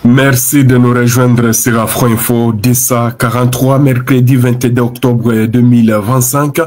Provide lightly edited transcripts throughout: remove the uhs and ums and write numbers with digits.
Merci de nous rejoindre sur Afro-Info DSA 43, mercredi 22 octobre 2025.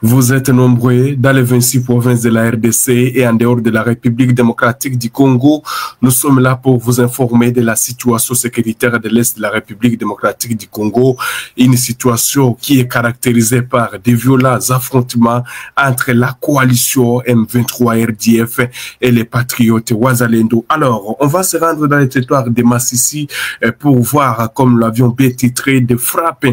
Vous êtes nombreux dans les 26 provinces de la RDC et en dehors de la République démocratique du Congo. Nous sommes là pour vous informer de la situation sécuritaire de l'Est de la République démocratique du Congo. Une situation qui est caractérisée par des violents affrontements entre la coalition M23 RDF et les patriotes Wazalendo. Alors, on va se rendre dans les territoires de Massissi pour voir, comme l'avion bien titré, des frappes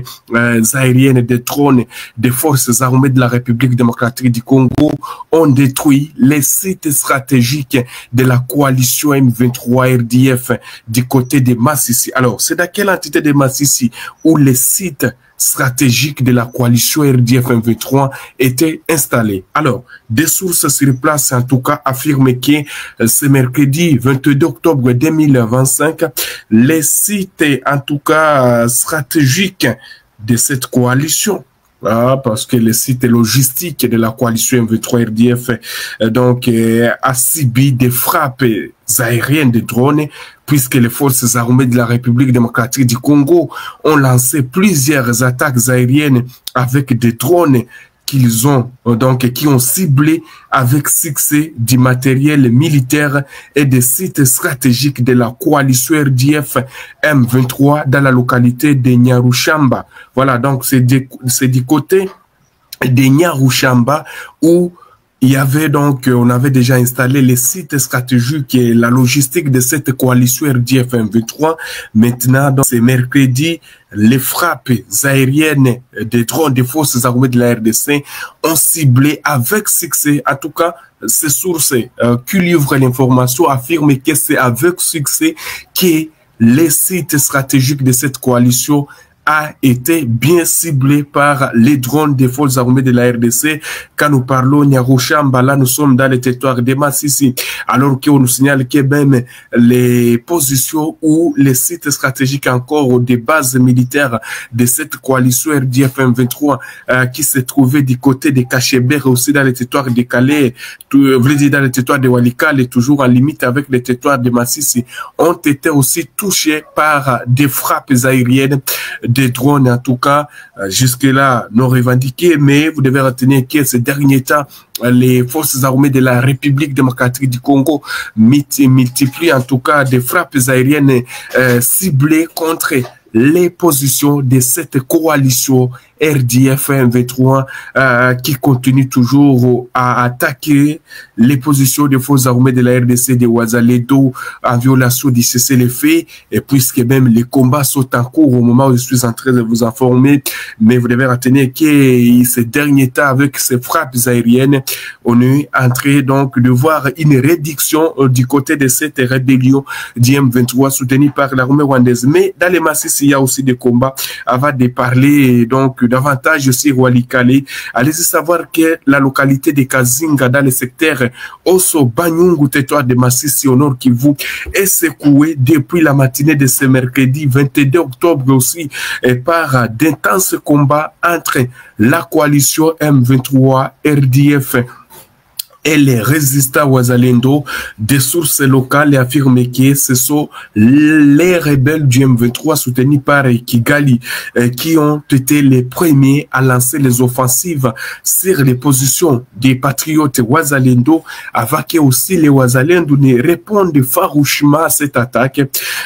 aériennes, des drones des forces armées de la République démocratique du Congo ont détruit les sites stratégiques de la coalition M23 RDF du côté de Massissi. Alors, c'est dans quelle entité de Massissi où les sites stratégiques de la coalition RDF M23 étaient installés? Alors, des sources sur place, en tout cas, affirment que ce mercredi 22 octobre 2025, les sites, en tout cas, stratégiques de cette coalition, parce que le site logistique de la coalition M23 RDF donc a subi des frappes aériennes de drones, puisque les forces armées de la République démocratique du Congo ont lancé plusieurs attaques aériennes avec des drones qu'ils ont qui ont ciblé avec succès du matériel militaire et des sites stratégiques de la coalition RDF M23 dans la localité de Nyarushamba. Voilà, donc c'est du côté de Nyarushamba où il y avait donc, on avait déjà installé les sites stratégiques et la logistique de cette coalition RDF M23. Maintenant, donc, c'est mercredi, les frappes aériennes des drones des forces armées de la RDC ont ciblé avec succès. En tout cas, ces sources qui livrent l'information affirment que c'est avec succès que les sites stratégiques de cette coalition a été bien ciblé par les drones des forces armées de la RDC. Quand nous parlons Nyarushamba, là nous sommes dans le territoire de Massissi, alors qu'on nous signale que même les positions ou les sites stratégiques encore des bases militaires de cette coalition RDF M23 qui se trouvaient du côté de Kachebere, aussi dans le territoire de Calais, dans le territoire de Walikale et toujours en limite avec le territoire de Massissi, ont été aussi touchés par des frappes aériennes des drones, en tout cas, jusque-là, non revendiqués, mais vous devez retenir que ces derniers temps, les forces armées de la République démocratique du Congo multiplient, en tout cas, des frappes aériennes ciblées contre les positions de cette coalition RDF M23 qui continue toujours à attaquer les positions des forces armées de la RDC de Wazalendo en violation du cessez-le-feu, et puisque même les combats sont en cours au moment où je suis en train de vous informer, mais vous devez retenir que ces derniers temps, avec ces frappes aériennes, on est en train donc de voir une réduction du côté de cette rébellion du M23 soutenue par l'armée rwandaise. Mais dans les massifs, il y a aussi des combats. Avant de parler donc davantage sur Walikale, allez-y savoir que la localité de Kazinga dans le secteur Osso Banyungu, territoire de Massissi au nord Kivu, est secouée depuis la matinée de ce mercredi 22 octobre aussi par d'intenses combats entre la coalition M23 RDF et les résistants Wazalendo. Des sources locales affirment que ce sont les rebelles du M23 soutenus par Kigali qui ont été les premiers à lancer les offensives sur les positions des patriotes Wazalendo, avant que aussi les Wazalendo ne répondent farouchement à cette attaque.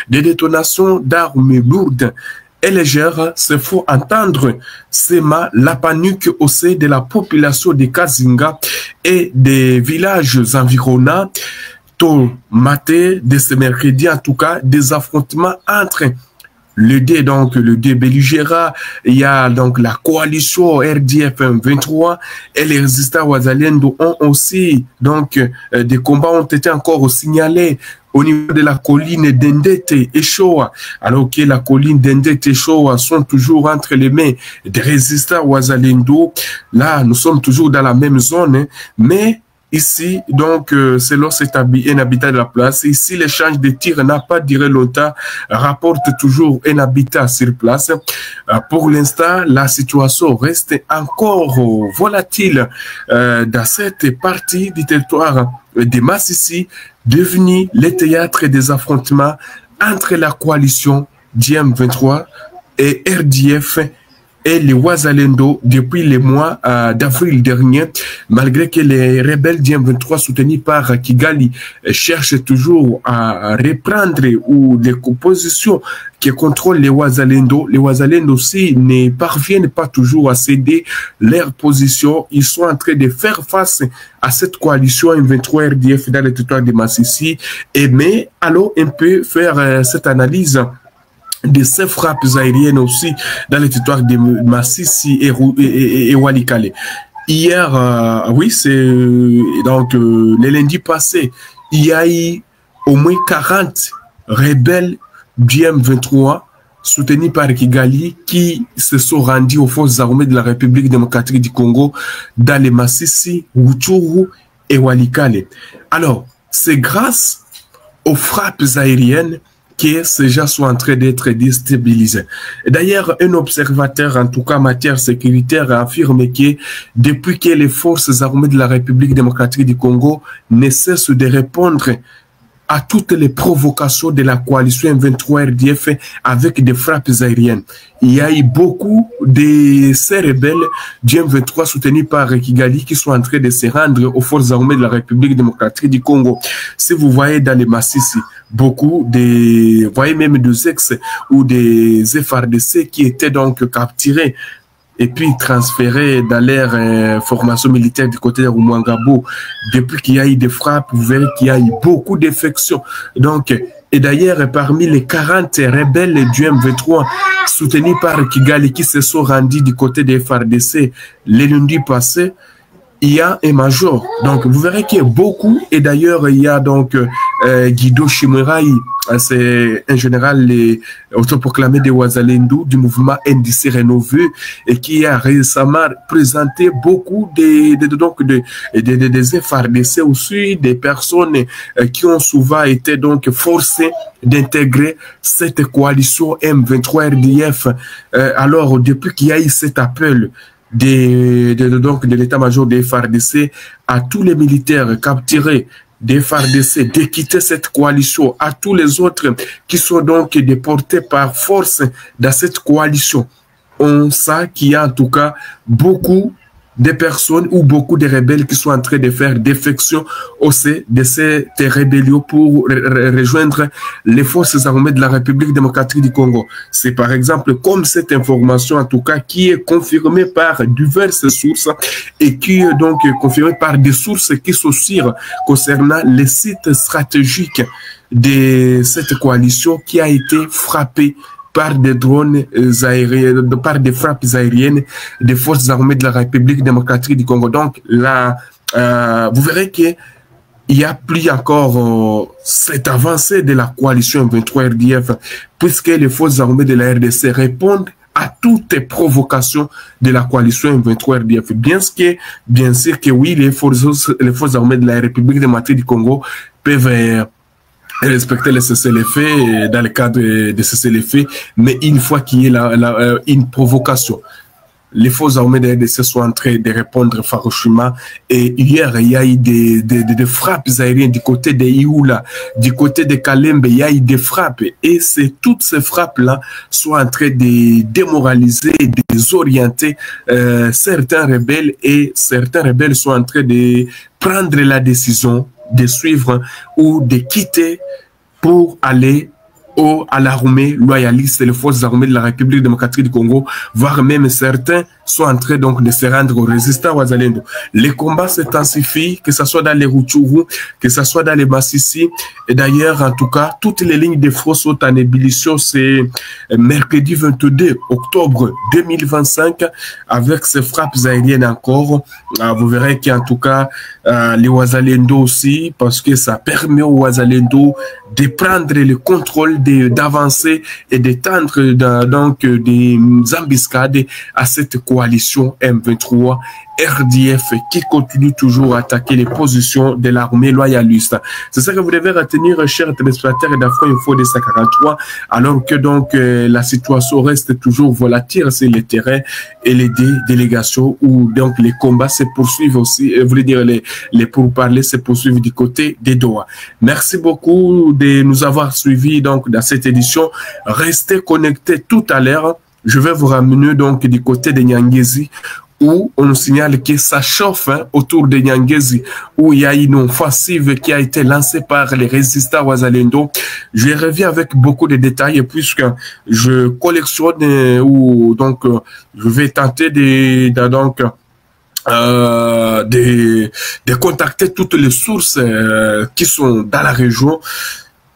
Des détonations d'armes lourdes et légère se faut entendre sema la panique au sein de la population de Kazinga et des villages environnants. Tôt matin de ce mercredi, en tout cas, des affrontements entre le D belligérant, il y a donc la coalition RDF M23 et les résistants Wazalendo ont aussi donc des combats ont été encore signalés au niveau de la colline d'Endete et Shoa, alors que la colline d'Endete et Shoa sont toujours entre les mains des résistants Wazalendo. Là, nous sommes toujours dans la même zone, mais ici, donc, selon un habitat de la place, ici, l'échange de tirs n'a pas duré longtemps, rapporte toujours un habitat sur place. Pour l'instant, la situation reste encore volatile dans cette partie du territoire de Massissi, devenu le théâtre des affrontements entre la coalition d'IM23 et RDF et les Wazalendo depuis les mois d'avril dernier, malgré que les rebelles d'IM23 soutenus par Kigali cherchent toujours à reprendre ou les positions qui contrôlent les Wazalendo aussi ne parviennent pas toujours à céder leur position. Ils sont en train de faire face à cette coalition M23 RDF dans le territoire de Massissi. Mais alors on peut faire cette analyse de ces frappes aériennes aussi dans le territoire de Massissi et Walikale. Hier, oui, c'est donc le lundi passé, il y a eu au moins 40 rebelles du M23 soutenus par Kigali qui se sont rendus aux forces armées de la République démocratique du Congo dans les Massissi, Rutshuru et Walikale. Alors, c'est grâce aux frappes aériennes que ces gens sont en train d'être déstabilisés. D'ailleurs, un observateur, en tout cas en matière sécuritaire, affirme que depuis que les forces armées de la République démocratique du Congo ne cessent de répondre à toutes les provocations de la coalition M23 RDF avec des frappes aériennes. Il y a eu beaucoup de ces rebelles du M23 soutenus par Kigali qui sont en train de se rendre aux forces armées de la République démocratique du Congo. Si vous voyez dans les Massissi, beaucoup des, vous voyez même des ex ou des FARDC qui étaient donc capturés et puis transférés dans leur formation militaire du côté de Rumangabo. Depuis qu'il y a eu des frappes, vous verrez qu'il y a eu beaucoup d'effections. Donc, et d'ailleurs, parmi les 40 rebelles du M23 soutenus par Kigali qui se sont rendus du côté des FARDC le lundi passé, il y a un major. Donc, vous verrez qu'il y a beaucoup. Et d'ailleurs, il y a donc Guido Chimurai, c'est un général autoproclamé de Wazalendo du mouvement NDC Rénové et qui a récemment présenté beaucoup des FARDC aussi, des personnes qui ont souvent été donc forcées d'intégrer cette coalition M23 RDF. Alors, depuis qu'il y a eu cet appel de l'état-major des FARDC à tous les militaires capturés des FARDC de quitter cette coalition, à tous les autres qui sont donc déportés par force dans cette coalition. On sait qu'il y a en tout cas beaucoup de personnes ou beaucoup de rebelles qui sont en train de faire défection au sein de cette rébellion pour rejoindre les forces armées de la République démocratique du Congo. C'est par exemple comme cette information en tout cas qui est confirmée par diverses sources et qui est donc confirmée par des sources qui s'assurent concernant les sites stratégiques de cette coalition qui a été frappée par des drones aériens, par des frappes aériennes des forces armées de la République démocratique du Congo. Donc là, vous verrez qu'il n'y a plus encore cette avancée de la coalition M23 RDF, puisque les forces armées de la RDC répondent à toutes les provocations de la coalition M23 RDF. Bien sûr que oui, les forces armées de la République démocratique du Congo peuvent respecter les cessez-le-feu dans le cadre de cessez-le-feu, mais une fois qu'il y a une provocation, les forces armées de RDC sont en train de répondre farouchement. Et hier, il y a eu des frappes aériennes du côté de Ioula, du côté de Kalembe, il y a eu des frappes. Et toutes ces frappes-là sont en train de démoraliser, de désorienter certains rebelles. Et certains rebelles sont en train de prendre la décision de suivre ou de quitter pour aller à l'armée loyaliste, les forces armées de la République démocratique du Congo, voire même certains sont en train donc de se rendre aux résistants Wazalendo. Les combats s'intensifient, que ce soit dans les Rutshuru, que ce soit dans les Massissi. Et d'ailleurs, en tout cas, toutes les lignes de front sont en ébullition. C'est mercredi 22 octobre 2025, avec ces frappes aériennes encore. Vous verrez qu'en tout cas, les Wazalendo aussi, parce que ça permet aux Wazalendo de prendre le contrôle, d'avancer et d'étendre donc des embuscades à cette coalition coalition M23 RDF qui continue toujours à attaquer les positions de l'armée loyaliste. C'est ça que vous devez retenir, chers téléspectateurs d'Afro Info de 143, alors que donc la situation reste toujours volatile sur les terrains et les délégations où donc les combats se poursuivent aussi, vous voulez dire les pourparlers se poursuivent du côté des Doha. Merci beaucoup de nous avoir suivis donc dans cette édition. Restez connectés tout à l'heure. Je vais vous ramener donc du côté de Nyangezi, où on nous signale que ça chauffe autour de Nyangezi, où il y a une offensive qui a été lancée par les résistants Wazalendo. Je reviens avec beaucoup de détails puisque je collectionne ou donc je vais tenter de contacter toutes les sources qui sont dans la région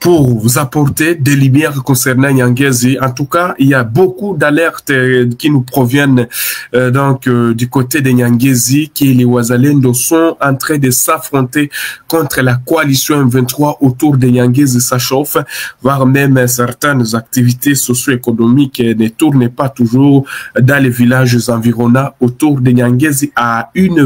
pour vous apporter des lumières concernant Nyangezi. En tout cas, il y a beaucoup d'alertes qui nous proviennent du côté de Nyangezi, que les Wazalendo sont en train de s'affronter contre la coalition M23 autour de Nyangezi. Ça chauffe, voire même certaines activités socio-économiques ne tournent pas toujours dans les villages environnants autour de Nyangezi, à une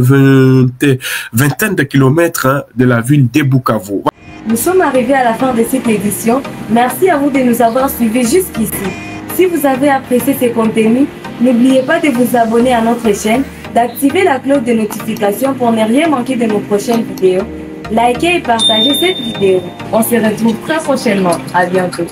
vingtaine de kilomètres de la ville de Bukavu. Nous sommes arrivés à la fin de cette édition. Merci à vous de nous avoir suivis jusqu'ici. Si vous avez apprécié ces contenus, n'oubliez pas de vous abonner à notre chaîne, d'activer la cloche de notification pour ne rien manquer de nos prochaines vidéos. Likez et partagez cette vidéo. On se retrouve très prochainement. À bientôt.